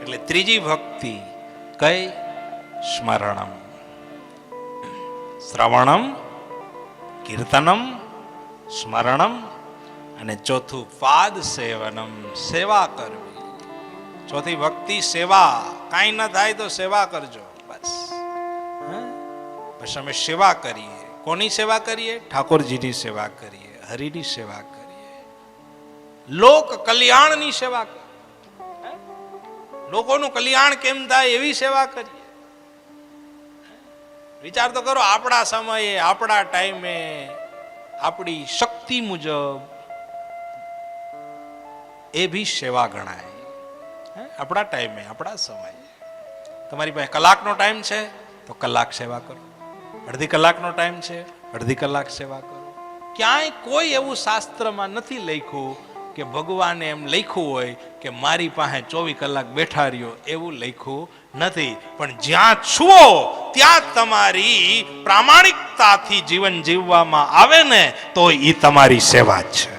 એટલે ત્રીજી ભક્તિ કઈ? સ્મરણમ, શ્રવણમ, કીર્તનમ, સ્મરણમ, અને ચોથું પાદ સેવનમ, સેવા કરવી. ચોથી ભક્તિ સેવા. કાંઈ ન થાય તો સેવા કરજો, બસ. બસ અમે સેવા કરીએ. કોની સેવા કરીએ? ઠાકોરજીની સેવા કરીએ, હરિની સેવા કરીએ, લોક કલ્યાણની સેવા કરીએ. લોકોનું કલ્યાણ કેમ થાય એવી સેવા કરીએ. વિચાર તો કરો, આપણા સમયે, આપણા ટાઈમે, આપણી શક્તિ મુજબ એ ભી સેવા ગણાય. આપણા ટાઈમે, આપણા સમયે. તમારી પાસે કલાકનો ટાઈમ છે તો કલાક સેવા કરો. અડધી કલાકનો ટાઈમ છે, અડધી કલાક સેવા કરો. ક્યાંય કોઈ એવું શાસ્ત્રમાં નથી લખ્યું કે ભગવાને એમ લખ્યું હોય કે મારી પાસે 24 કલાક બેઠા રહ્યો, એવું લખ્યું નથી. પણ જ્યાં છો ત્યાં તમારી પ્રામાણિકતાથી જીવન જીવવામાં આવે ને તો એ તમારી સેવા જ છે.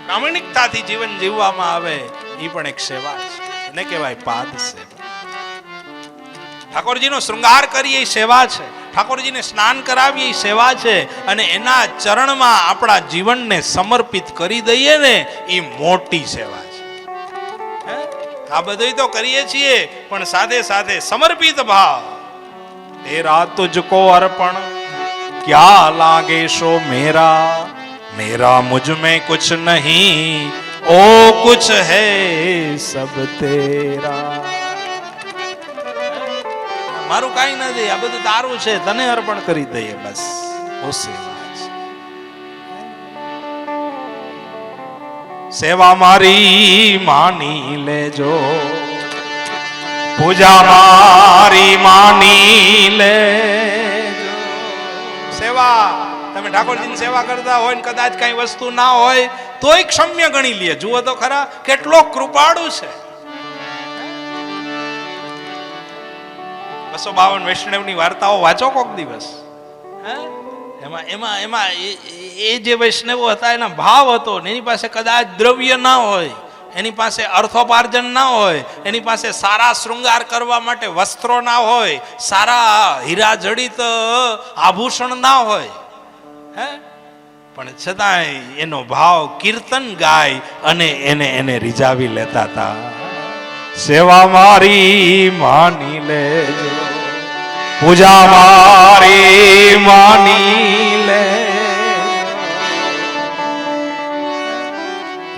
પ્રામાણિકતાથી જીવન જીવવામાં આવે એ પણ એક સેવા છે. એને કહેવાય પાદ સેવા. ઠાકોરજીનો શૃંગાર કરીએ એ સેવા છે. ઠાકોરજીને સ્નાન કરાવીએ એ સેવા છે. અને એના ચરણમાં આપણા જીવનને સમર્પિત કરી દઈએ ને એ મોટી સેવા છે. આ બધું તો કરીએ છીએ, પણ સાથે સાથે સમર્પિત ભાવ. તેરા તુજકો અર્પણ ક્યા લાગે સો મેરા, मेरा मुझ में कुछ नहीं, ओ कुछ है सब तेरा. મારું કાઈ નથી, આ બધું તારું છે, તને અર્પણ કરી દઈએ, બસ. ઓ સેવા છે. સેવા મારી માની લેજો, પૂજા મારી માની લેજો. સેવા, તમે ઠાકોરજીની સેવા કરતા હોય ને કદાચ કઈ વસ્તુ ના હોય તોય ક્ષમ્ય ગણી લે. જુઓ તો ખરા કેટલો કૃપાળુ છે. 252 વૈષ્ણવની વાર્તાઓ વાંચો કોક દિવસ. એમાં એમાં એમાં એ જે વૈષ્ણવો હતા એના ભાવ હતો ને, એની પાસે કદાચ દ્રવ્ય ના હોય, એની પાસે અર્થોપાર્જન ના હોય, એની પાસે સારા શૃંગાર કરવા માટે વસ્ત્રો ના હોય, સારા હીરા જડિત આભૂષણ ના હોય, પણ છતાંય એનો ભાવ કીર્તન ગાય અને એને રીઝાવી લેતા હતા. સેવા મારી માની લેજો, પૂજા મારી માની લે,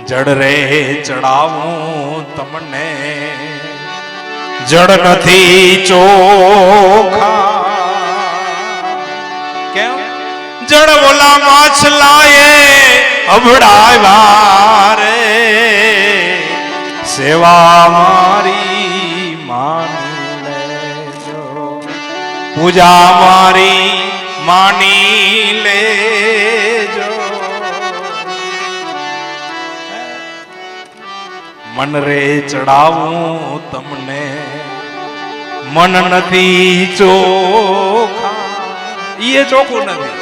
જડ રે ચડાવું તમને, જડ નથી ચોખા. કેમ? જડ બોલા માછલાએ અભડાવ્યા રે, સેવા મારી માની લેજો, પૂજા મારી માની લેજો. મન રે ચડાવું તમને, મન નથી ચોખા. એ ચોખ્ખું નથી.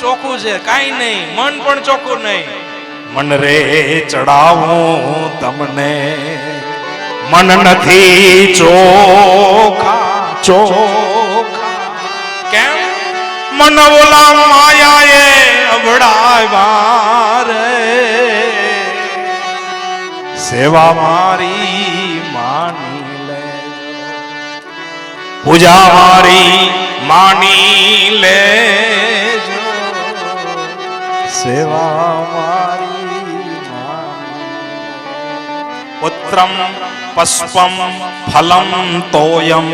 ચોખ્ખું છે? કાઈ નહીં. મન પણ ચોખ્ખું નહીં. મન રે ચડાવું તમને, મન નથી ચોખા. ચોખા કેમ? મન ઓલા માયાએ અભડાવ્યા રે, સેવા મારી માની લેજો, પૂજા મારી માની લેજો, સેવા મારી માની. પુત્રમ પુષ્પમ ફલમ તોયમ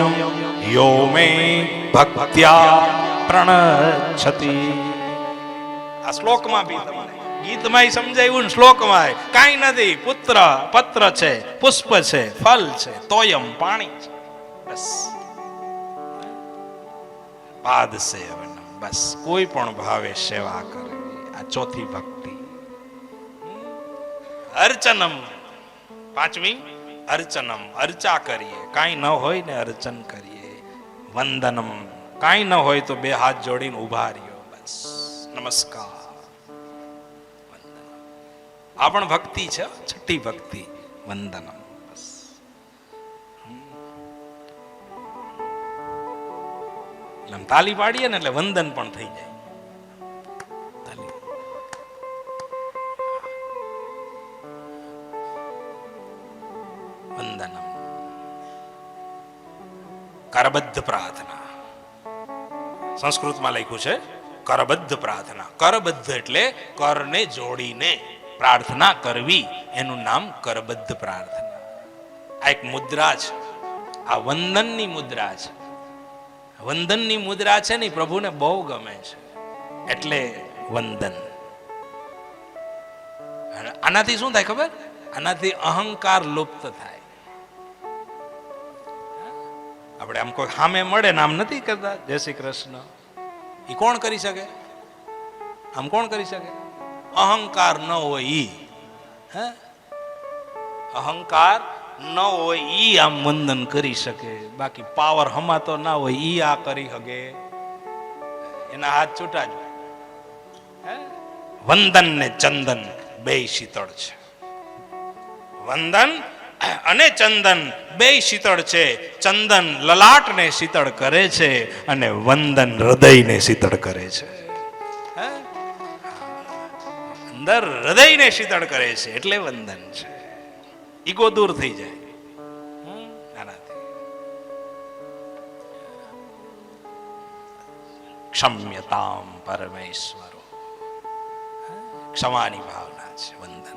યો મે ભક્ત્યા પ્રણચ્છતિ. આ શ્લોકમાં બી તમારે ગીતમાં સમજાયું, શ્લોકમાં કાંઈ નથી. પુત્ર પત્ર છે, પુષ્પ છે, ફલ છે, તોયમ પાણી છે, બસ. પાદ સેવનમ, બસ. કોઈ પણ ભાવે સેવા કરવી, આ ચોથી ભક્તિ. અર્ચનમ, પાંચમી અર્ચનમ, અર્ચા કરીએ. કાંઈ ન હોય ને અર્ચન કરીએ. વંદનમ, કાંઈ ન હોય તો બે હાથ જોડીને ઉભા રહ્યો, બસ. નમસ્કાર. આ પણ ભક્તિ છે, છઠ્ઠી ભક્તિ. વંદનમ. બસ એટલે આમ તાલી પાડીએ ને એટલે વંદન પણ થઈ જાય. તાલી. વંદનમ. કરબદ્ધ પ્રાર્થના. સંસ્કૃતમાં લખ્યું છે કરબદ્ધ પ્રાર્થના. કરબદ્ધ એટલે કરને જોડીને પ્રાર્થના કરવી, એનું નામ કરબદ્ધ પ્રાર્થના. આ એક મુદ્રા છે, આ વંદનની મુદ્રા છે. વંદનની મુદ્રા છે ને પ્રભુને બહુ ગમે છે, એટલે વંદન. આનાથી શું થાય ખબર? આનાથી અહંકાર લુપ્ત થાય. આપણે આમ કોઈ સામે મળે ને આમ નથી કરતા જય શ્રી કૃષ્ણ, એ કોણ કરી શકે? આમ કોણ કરી શકે? અહંકાર ન હોય ઈ. હે, અહંકાર ન હોય ઈ આમ વંદન કરી શકે. બાકી પાવર હમાતો ના હોય ઈ આ કરી શકે. એના હાથ છૂટા જ હોય. વંદન ને ચંદન બે શીતળ છે. વંદન અને ચંદન બે શીતળ છે. ચંદન લલાટને શીતળ કરે છે અને વંદન હૃદયને શીતળ કરે છે. અંદર હૃદયને શીતળ કરે છે એટલે વંદન છે. ઈગો દૂર થઈ જાય આનાથી. ક્ષમ્યતામ પરમેશ્વરો, ક્ષમાની ભાવના છે વંદન.